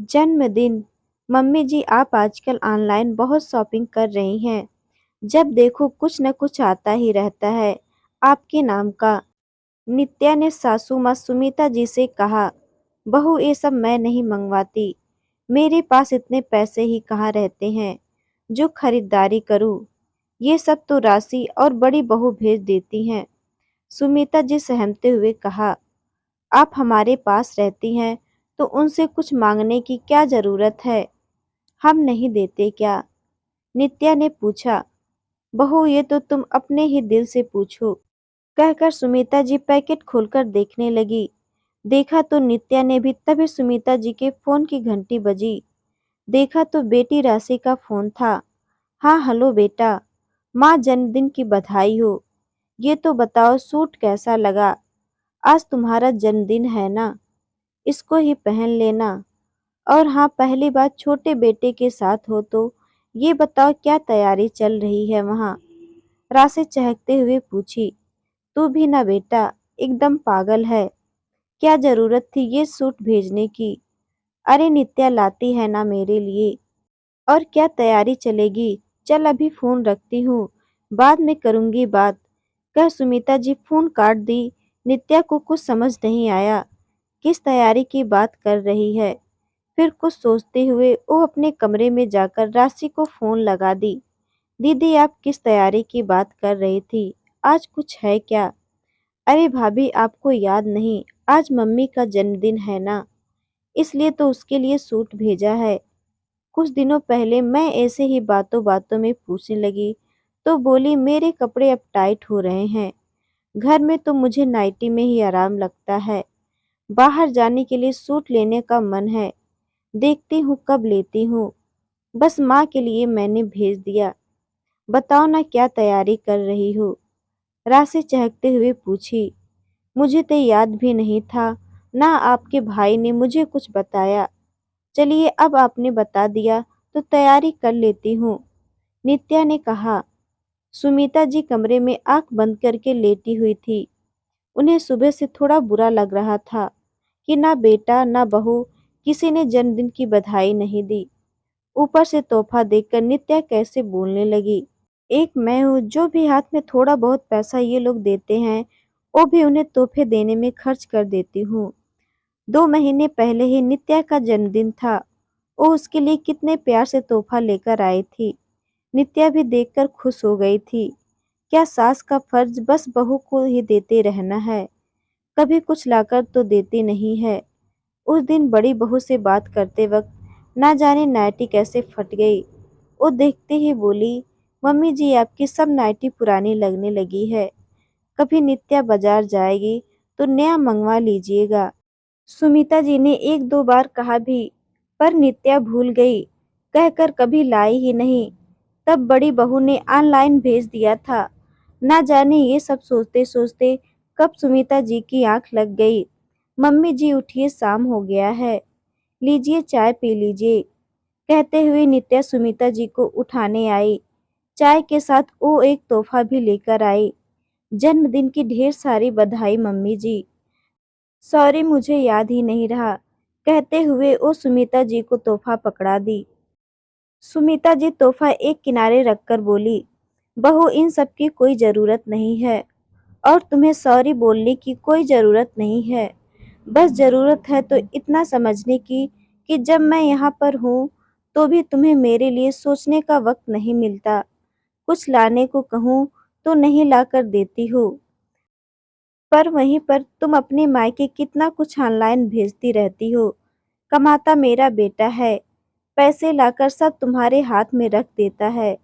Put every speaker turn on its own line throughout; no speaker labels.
जन्मदिन। मम्मी जी, आप आजकल ऑनलाइन बहुत शॉपिंग कर रही हैं। जब देखो कुछ न कुछ आता ही रहता है आपके नाम का। नित्या ने सासू माँ सुमिता जी से कहा, बहू ये सब मैं नहीं मंगवाती। मेरे पास इतने पैसे ही कहाँ रहते हैं जो खरीदारी करूं। ये सब तो राशि और बड़ी बहू भेज देती हैं। सुमिता जी सहमते हुए कहा, आप हमारे पास रहती हैं तो उनसे कुछ मांगने की क्या जरूरत है। हम नहीं देते क्या? नित्या ने पूछा। बहू ये तो तुम अपने ही दिल से पूछो, कहकर सुमिता जी पैकेट खोलकर देखने लगी। देखा तो नित्या ने भी। तभी सुमिता जी के फोन की घंटी बजी। देखा तो बेटी राशि का फोन था। हाँ हेलो बेटा, माँ जन्मदिन की बधाई हो। ये तो बताओ सूट कैसा लगा? आज तुम्हारा जन्मदिन है ना, इसको ही पहन लेना। और हाँ, पहली बार छोटे बेटे के साथ हो तो ये बताओ क्या तैयारी चल रही है वहाँ? राशि चहकते हुए पूछी। तू भी ना बेटा, एकदम पागल है। क्या जरूरत थी ये सूट भेजने की? अरे नित्या लाती है ना मेरे लिए। और क्या तैयारी चलेगी? चल अभी फोन रखती हूँ, बाद में करूँगी बात, कह सुमिता जी फोन काट दी। नित्या को कुछ समझ नहीं आया किस तैयारी की बात कर रही है। फिर कुछ सोचते हुए वो अपने कमरे में जाकर राशि को फोन लगा दी। दीदी, आप किस तैयारी की बात कर रही थी? आज कुछ है क्या? अरे भाभी, आपको याद नहीं, आज मम्मी का जन्मदिन है ना, इसलिए तो उसके लिए सूट भेजा है। कुछ दिनों पहले मैं ऐसे ही बातों बातों में पूछने लगी तो बोली, मेरे कपड़े अब टाइट हो रहे हैं, घर में तो मुझे नाइटी में ही आराम लगता है। बाहर जाने के लिए सूट लेने का मन है, देखती हूँ कब लेती हूँ। बस माँ के लिए मैंने भेज दिया। बताओ ना क्या तैयारी कर रही हो? राशि चहकते हुए पूछी। मुझे तो याद भी नहीं था, ना आपके भाई ने मुझे कुछ बताया। चलिए अब आपने बता दिया तो तैयारी कर लेती हूँ, नित्या ने कहा। सुमिता जी कमरे में आंख बंद करके लेटी हुई थी। उन्हें सुबह से थोड़ा बुरा लग रहा था कि ना बेटा ना बहू किसी ने जन्मदिन की बधाई नहीं दी। ऊपर से तोहफा देखकर नित्या कैसे बोलने लगी। एक मैं हूँ जो भी हाथ में थोड़ा बहुत पैसा ये लोग देते हैं वो भी उन्हें तोहफे देने में खर्च कर देती हूँ। 2 महीने पहले ही नित्या का जन्मदिन था। वो उसके लिए कितने प्यार से तोहफा लेकर आई थी। नित्या भी देखकर खुश हो गई थी। क्या सास का फर्ज बस बहू को ही देते रहना है? कभी कुछ लाकर तो देती नहीं है। उस दिन बड़ी बहू से बात करते वक्त ना जाने नाइटी कैसे फट गई। वो देखते ही बोली, मम्मी जी आपकी सब नाइटी पुरानी लगने लगी है, कभी नित्या बाजार जाएगी तो नया मंगवा लीजिएगा। सुमिता जी ने 1-2 बार कहा भी, पर नित्या भूल गई, कहकर कभी लाई ही नहीं। तब बड़ी बहू ने ऑनलाइन भेज दिया था। ना जाने ये सब सोचते सोचते कब सुमिता जी की आंख लग गई। मम्मी जी उठिए, शाम हो गया है, लीजिए चाय पी लीजिए, कहते हुए नित्या सुमिता जी को उठाने आई। चाय के साथ वो एक तोहफा भी लेकर आई। जन्मदिन की ढेर सारी बधाई मम्मी जी। सॉरी, मुझे याद ही नहीं रहा, कहते हुए वो सुमिता जी को तोहफा पकड़ा दी। सुमिता जी तोहफा एक किनारे रखकर बोली, बहू इन सब की कोई जरूरत नहीं है और तुम्हें सॉरी बोलने की कोई जरूरत नहीं है। बस जरूरत है तो इतना समझने की कि जब मैं यहाँ पर हूँ तो भी तुम्हें मेरे लिए सोचने का वक्त नहीं मिलता। कुछ लाने को कहूँ तो नहीं ला कर देती हो, पर वहीं पर तुम अपने मायके कितना कुछ ऑनलाइन भेजती रहती हो। कमाता मेरा बेटा है, पैसे लाकर सब तुम्हारे हाथ में रख देता है।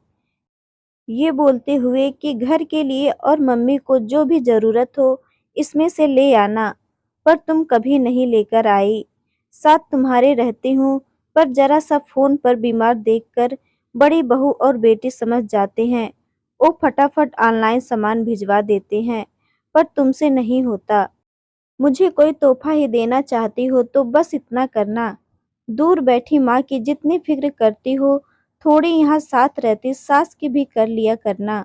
ये बोलते हुए कि घर के लिए और मम्मी को जो भी जरूरत हो इसमें से ले आना, पर तुम कभी नहीं लेकर आई। साथ तुम्हारे रहती हूँ, पर जरा सा फोन पर बीमार देखकर बड़ी बहू और बेटी समझ जाते हैं। वो फटाफट ऑनलाइन सामान भिजवा देते हैं, पर तुमसे नहीं होता। मुझे कोई तोहफा ही देना चाहती हो तो बस इतना करना। दूर बैठी माँ की जितनी फिक्र करती हो, थोड़ी यहाँ साथ रहती सास की भी कर लिया करना।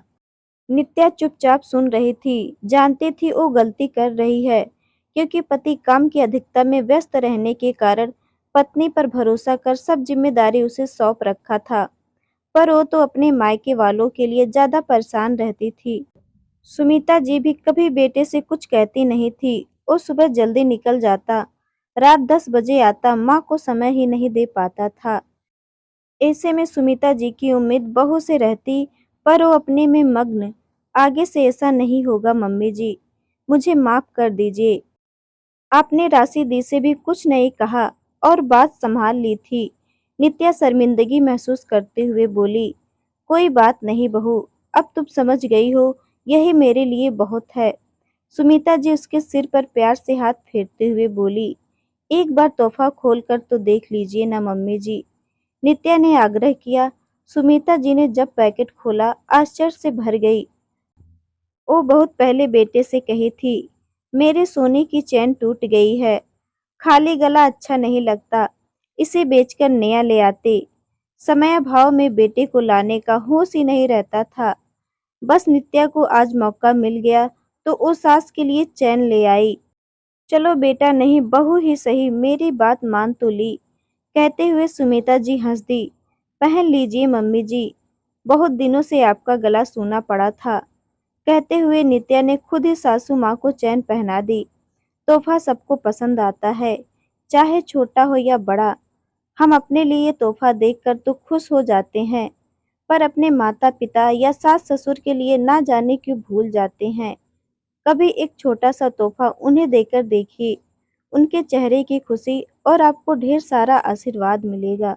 नित्या चुपचाप सुन रही थी, जानती थी वो गलती कर रही है, क्योंकि पति काम की अधिकता में व्यस्त रहने के कारण पत्नी पर भरोसा कर सब जिम्मेदारी उसे सौंप रखा था, पर वो तो अपने मायके वालों के लिए ज्यादा परेशान रहती थी। सुमिता जी भी कभी बेटे से कुछ कहती नहीं थी। वो सुबह जल्दी निकल जाता, रात 10 बजे आता, माँ को समय ही नहीं दे पाता था। ऐसे में सुमिता जी की उम्मीद बहू से रहती, पर वो अपने में मग्न। आगे से ऐसा नहीं होगा मम्मी जी, मुझे माफ कर दीजिए। आपने राशि दी से भी कुछ नहीं कहा और बात संभाल ली थी। नित्या शर्मिंदगी महसूस करते हुए बोली, कोई बात नहीं बहू, अब तुम समझ गई हो, यही मेरे लिए बहुत है। सुमिता जी उसके सिर पर प्यार से हाथ फेरते हुए बोली, एक बार तोहफा खोल कर तो देख लीजिए ना मम्मी जी। नित्या ने आग्रह किया। सुमिता जी ने जब पैकेट खोला, आश्चर्य से भर गई। वो बहुत पहले बेटे से कही थी, मेरे सोने की चैन टूट गई है, खाली गला अच्छा नहीं लगता, इसे बेचकर नया ले आते। समय अभाव में बेटे को लाने का होश ही नहीं रहता था। बस नित्या को आज मौका मिल गया तो वो सास के लिए चैन ले आई। चलो बेटा नहीं बहू ही सही, मेरी बात मान तो ली। कहते हुए सुमिता जी हंस दी। पहन लीजिए मम्मी जी, बहुत दिनों से आपका गला सूना पड़ा था। कहते हुए नित्या ने खुद ही सासू माँ को चैन पहना दी। तोहफा सबको पसंद आता है, चाहे छोटा हो या बड़ा। हम अपने लिए तोहफा देखकर तो खुश हो जाते हैं, पर अपने माता पिता या सास ससुर के लिए ना जाने क्यों भूल जाते हैं। कभी एक छोटा सा तोहफा उन्हें देकर देखिए, उनके चेहरे की खुशी और आपको ढेर सारा आशीर्वाद मिलेगा।